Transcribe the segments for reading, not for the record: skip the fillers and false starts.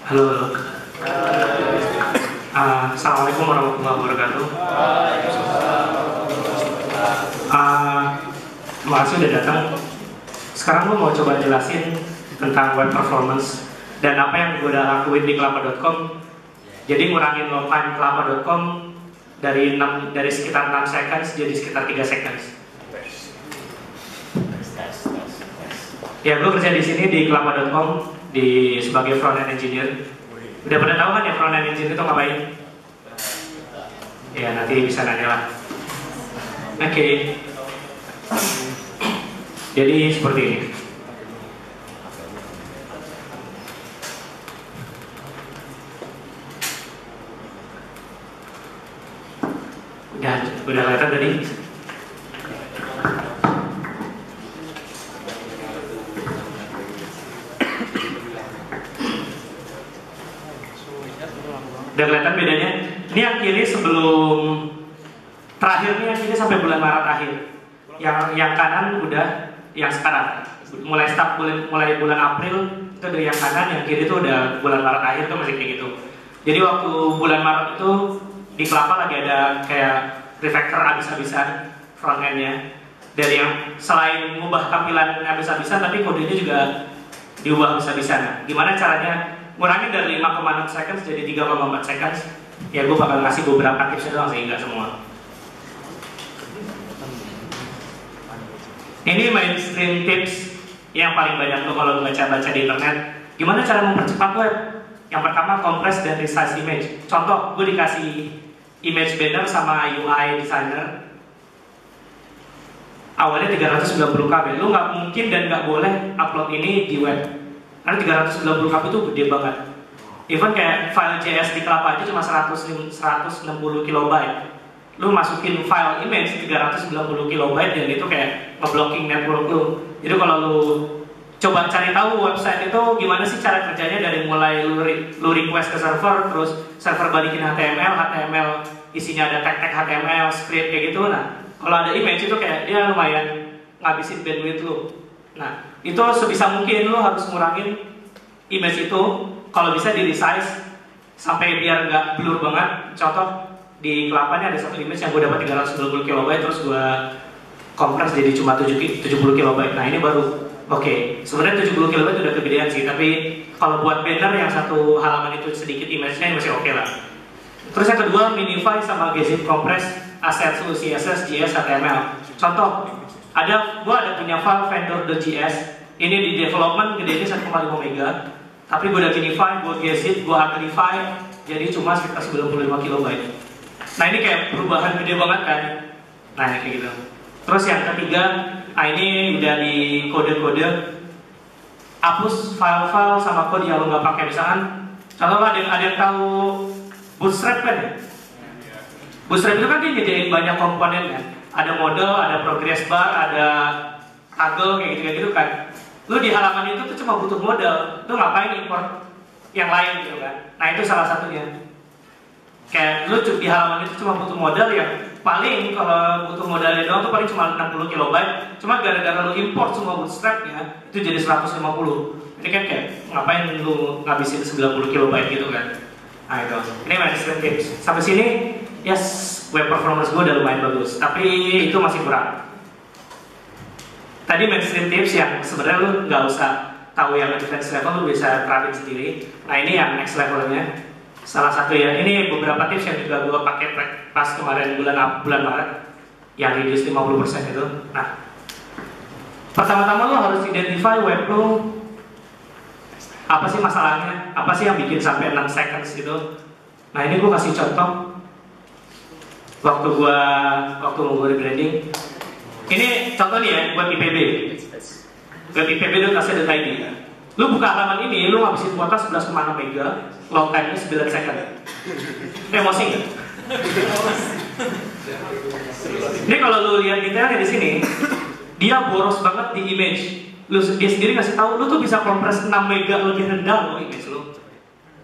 Halo, halo. Assalamualaikum warahmatullahi wabarakatuh. Makasih udah datang. Sekarang gue mau coba jelasin tentang web performance dan apa yang gue udah lakuin di kelapa.com. Jadi ngurangin load time kelapa.com dari sekitar 6 seconds jadi sekitar 3 seconds. Ya, gue kerja di sini di kelapa.com sebagai front-end engineer. Udah pada tahu kan ya front-end engineer itu ngapain? Ya, nanti bisa nanya lah. Oke. Jadi seperti ini. Udah kelihatan tadi? Udah kelihatan bedanya? Ini yang kiri sebelum terakhir nih, yang kiri sampai bulan Maret akhir. Yang kanan udah yang sekarang. Mulai bulan April itu dari yang kanan, yang kiri itu udah bulan Maret akhir tuh masih kayak gitu. Jadi waktu bulan Maret itu di Kelapa lagi ada kayak refactor abis-abisan front end-nya. Dari yang selain mengubah tampilan abis-abisan, tapi kodenya juga diubah abis-abisan. Gimana caranya? Ngurangin dari 5,6 seconds jadi 3,4 seconds. Ya gue bakal ngasih beberapa tips doang sih, nggak semua. Ini mainstream tips yang paling banyak tuh kalau baca-baca di internet. Gimana cara mempercepat web? Yang pertama, compress dan resize image. Contoh, gue dikasih image banner sama UI designer. Awalnya 390 KB. Lu nggak mungkin dan nggak boleh upload ini di web. Karena 390 KB itu gede banget. Even kayak file JS di Kelapa aja cuma 160 kilobyte. Lu masukin file image 390 kilobyte dan itu kayak ngeblocking network lu. Jadi kalau lu coba cari tahu website itu gimana sih cara kerjanya, dari mulai lu request ke server, terus server balikin HTML isinya ada tag-tag HTML, script kayak gitu. Nah, kalau ada image itu kayak dia lumayan ngabisin bandwidth lu. Nah, itu sebisa mungkin lo harus ngurangin image itu. Kalau bisa di resize sampai biar nggak blur banget. Contoh di Kelapanya ada satu image yang gue dapat 390 KB, terus gue kompres jadi cuma 70 KB. Nah ini baru oke. Sebenarnya 70 KB udah kegedean sih, tapi kalau buat banner yang satu halaman itu sedikit image-nya masih oke lah. Terus yang kedua, minify sama gzip compress assets lu, CSS, JS, HTML. Contoh, gue ada punya file vendor.js. Ini di development gedenya 1,5 mega, tapi gue udah minify, gue gzip, gue uglify, jadi cuma sekitar 95 KB. Nah ini kayak perubahan gede banget kan. Nah kayak gitu. Terus yang ketiga, ini udah di kode-kode, hapus file-file sama kode yang lo nggak pakai. Misalkan contoh ada yang tahu Bootstrap kan ya? Bootstrap itu kan dia nyediain banyak komponen kan. Ada model, ada progress bar, ada toggle kayak gitu kan. Lu di halaman itu tuh cuma butuh model, lu ngapain import yang lain gitu kan. Nah itu salah satunya. Kayak lu di halaman itu cuma butuh model yang paling kalau butuh modalnya doang tuh paling cuma 60 KB. Cuma gara-gara lu import semua bootstrapnya itu jadi 150. Ini kan kayak ngapain lu ngabisin 90 KB gitu kan. Nah itu. Ini mainstream tips. Sampai sini yes, web performance gue udah lumayan bagus, tapi itu masih kurang. Tadi mainstream tips yang sebenarnya lu nggak usah tahu yang advanced level, lu bisa terapin sendiri. Nah ini yang next levelnya. Salah satu ya, ini beberapa tips yang juga gue pakai pas kemarin bulan Maret, yang reduce 50% itu. Nah, pertama-tama lu harus identify web lu apa sih masalahnya, apa sih yang bikin sampai 6 seconds gitu. Nah ini gue kasih contoh. Waktu gue rebranding, ini contoh nih ya, buat IPB. Web IPB.ac.id. Lu buka halaman ini, lu ngabisin kuota 11,6 mega, load time-nya 9 second. Emosi nggak? Ini kalau lu lihat detailnya di sini, dia boros banget di image. Dia sendiri ngasih tahu, lu tuh bisa kompres 6 mega lebih rendah lo image lu.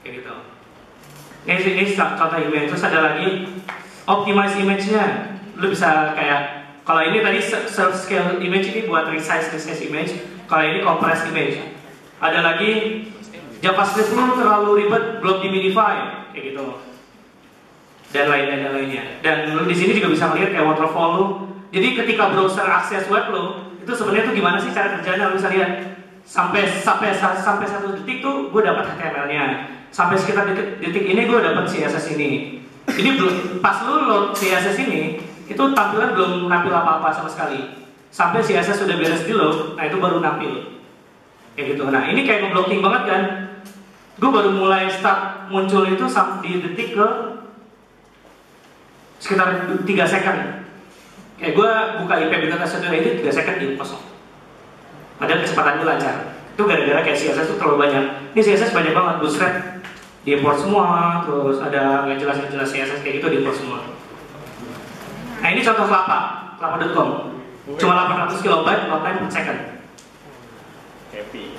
Kayak gitu. Ini contoh image. Terus ada lagi optimize image-nya. Lu bisa kayak, kalau ini tadi serve scale image ini buat resize image. Kalau ini compress image. Ada lagi JavaScript lu terlalu ribet, belum di-minify, kayak gitu. Dan lainnya. Dan lu di sini juga bisa melihat kayak waterfall lu. Jadi ketika browser akses web lu, itu sebenarnya tuh gimana sih cara kerjanya, lu bisa lihat. Sampai 1 detik tuh gue dapat HTML-nya. Sampai sekitar detik ini gue dapat CSS ini. Ini belum, pas lu load CSS ini, itu tampilan belum nampil apa-apa sama sekali. Sampai CSS sudah beres di load, nah itu baru nampil. Kayak gitu. Nah ini kayak ngeblocking banget kan. Gue baru mulai start muncul itu di detik ke sekitar 3 second. Kayak gue buka IP Beta itu 3 second di kosong. Padahal kecepatan gue lancar. Itu gara-gara kayak CSS itu terlalu banyak. Ini CSS banyak banget, Bootstrap diimport semua, terus ada nggak jelas CSS kayak gitu diimport semua. Nah ini contoh kelapa.com. Cuma 800 kilobyte load time per second. Happy.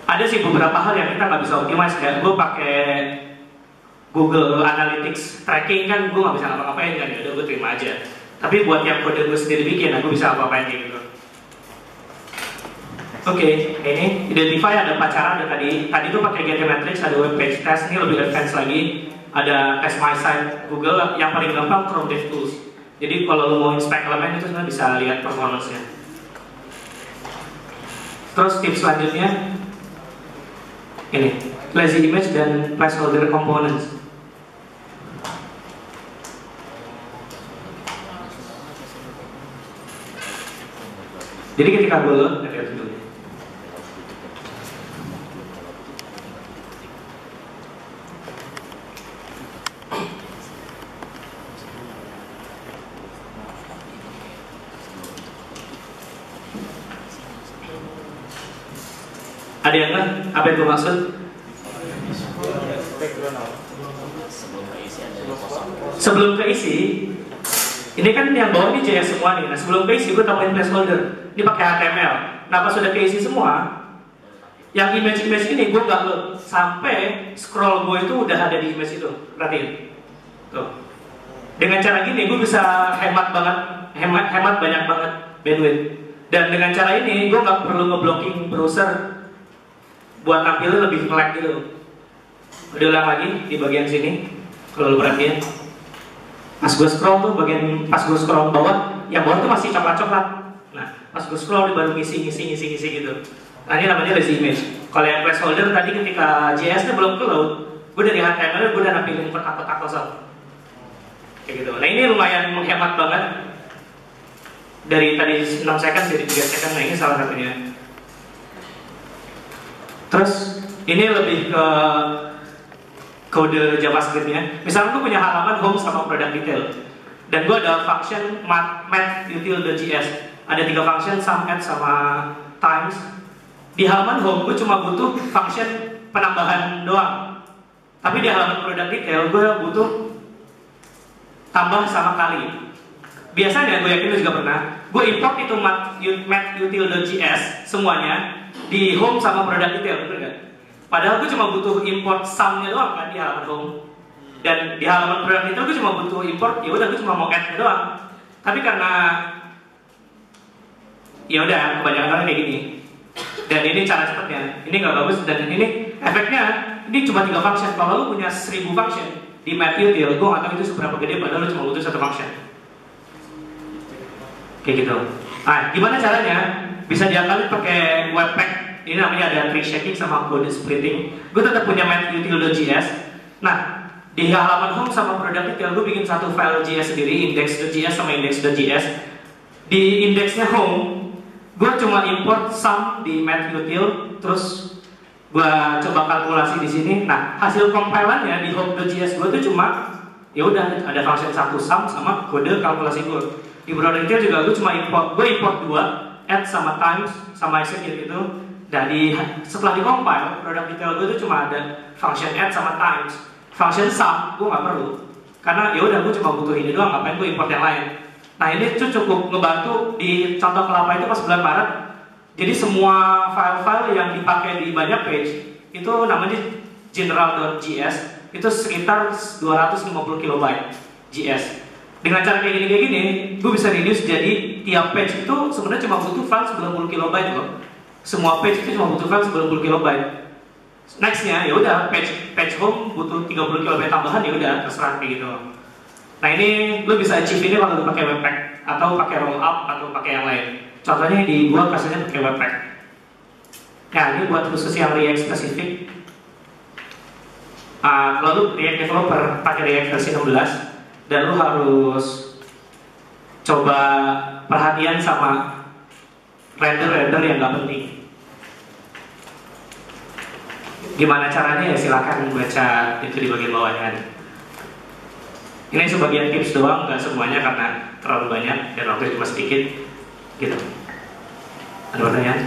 Ada sih beberapa hal yang kita nggak bisa optimize, kayak gue pakai Google Analytics tracking kan gue nggak bisa ngapa-ngapain kan, ya udah gue terima aja. Tapi buat yang kode gue sendiri bikin, aku bisa apa-apain kayak gitu. Oke, ini identify ada 4 cara. Ada tadi tuh pakai GTmetrix, ada web page test, ini lebih advance lagi. Ada test my site Google, yang paling gampang Chrome DevTools. Jadi kalau lo mau inspect elemen itu sebenarnya bisa lihat performance-nya. Terus tips selanjutnya ini, lazy image dan placeholder components. Jadi ketika gue load, lihat dulu. Ada yang nggak? Apa yang gue maksud? Sebelum keisi, ini kan yang bawah ini JS semua nih. Nah sebelum keisi gue tambahin placeholder. Ini pakai HTML. Nah pas sudah keisi semua, yang image ini gue nggak load sampai scroll gue itu udah ada di image itu. Perhatiin. Tuh. Dengan cara gini gue bisa hemat banyak banget bandwidth. Dan dengan cara ini gue nggak perlu ngeblocking browser buat tampilnya lebih lag gitu. Udah ulang lagi di bagian sini. Kalau lu perhatiin, pas gue scroll tuh pas gue scroll bawah, yang bawah tuh masih coklat-coklat. Nah, pas gue scroll baru ngisi gitu. Nah ini namanya lazy image. Kalau yang placeholder tadi ketika JS-nya belum keload, gue dari HTML gue udah nampilin kotak-kotak kosong. Kayak gitu. Nah ini lumayan menghemat banget. Dari tadi 6 second jadi 3 second. Nah ini salah satunya. Terus ini lebih ke kode JavaScript-nya. Misalnya gue punya halaman home sama product detail, dan gue ada function math.util.js. Ada 3 function, sum, add, sama times. Di halaman home gue cuma butuh function penambahan doang. Tapi di halaman product detail gue butuh tambah sama kali. Biasanya gue yakin lu juga pernah, gue import itu math.util.js semuanya di home sama product detail, bener gak? Padahal gue cuma butuh import sum-nya doang kan di halaman home. Dan di halaman product detail gue cuma butuh import, ya udah gue cuma mau add-nya doang. Tapi karena ya udah kebanyakan orang kayak gini. Dan ini cara cepatnya, ini nggak bagus, dan ini efeknya ini cuma 3 function. Kalau lu punya 1000 function di math.util, gue nggak tahu itu seberapa gede, padahal lu cuma butuh 1 function. Kayak gitu. Nah, gimana caranya? Bisa diakalin pakai webpack. Ini namanya ada tree shaking sama code splitting. Gue tetap punya math.util.js. Nah, di halaman home sama product detail gue bikin satu file JS sendiri, index.js sama index.js. Di indexnya home, gue cuma import sum di math.util, terus gue coba kalkulasi di sini. Nah, hasil compilannya di home.js gue tuh cuma ya udah ada function satu sum sama kode kalkulasi gue. Di product detail juga gue cuma import 2, add sama times sama execute gitu. Dan setelah di compile, product detail gue tuh cuma ada function add sama times. Function sum gue nggak perlu, karena ya udah gue cuma butuh ini doang, ngapain gue import yang lain. Nah ini tuh cukup ngebantu di contoh kelapa itu pas bulan Maret. Jadi semua file-file yang dipakai di banyak page itu namanya general.js, itu sekitar 250 kilobyte JS. Dengan cara kayak gini, gue bisa reduce jadi tiap page itu sebenarnya cuma butuh file 90 kilobyte loh. Semua page itu cuma butuh file 90 kilobyte. Nextnya ya udah patch home butuh 30 KB tambahan, ya udah terserah kayak gitu. Nah ini lo bisa achieve ini kalau lo pakai Webpack atau pakai Rollup atau pakai yang lain. Contohnya di gua kasusnya pakai Webpack. Nah ini buat khusus yang React spesifik. Kalau lu React developer pakai React versi 16 dan lu harus coba perhatian sama render yang nggak penting. Gimana caranya ya silakan baca itu di bagian bawahnya. Ini sebagian tips doang, nggak semuanya karena terlalu banyak dan waktu cuma sedikit. Gitu. Ada pertanyaan?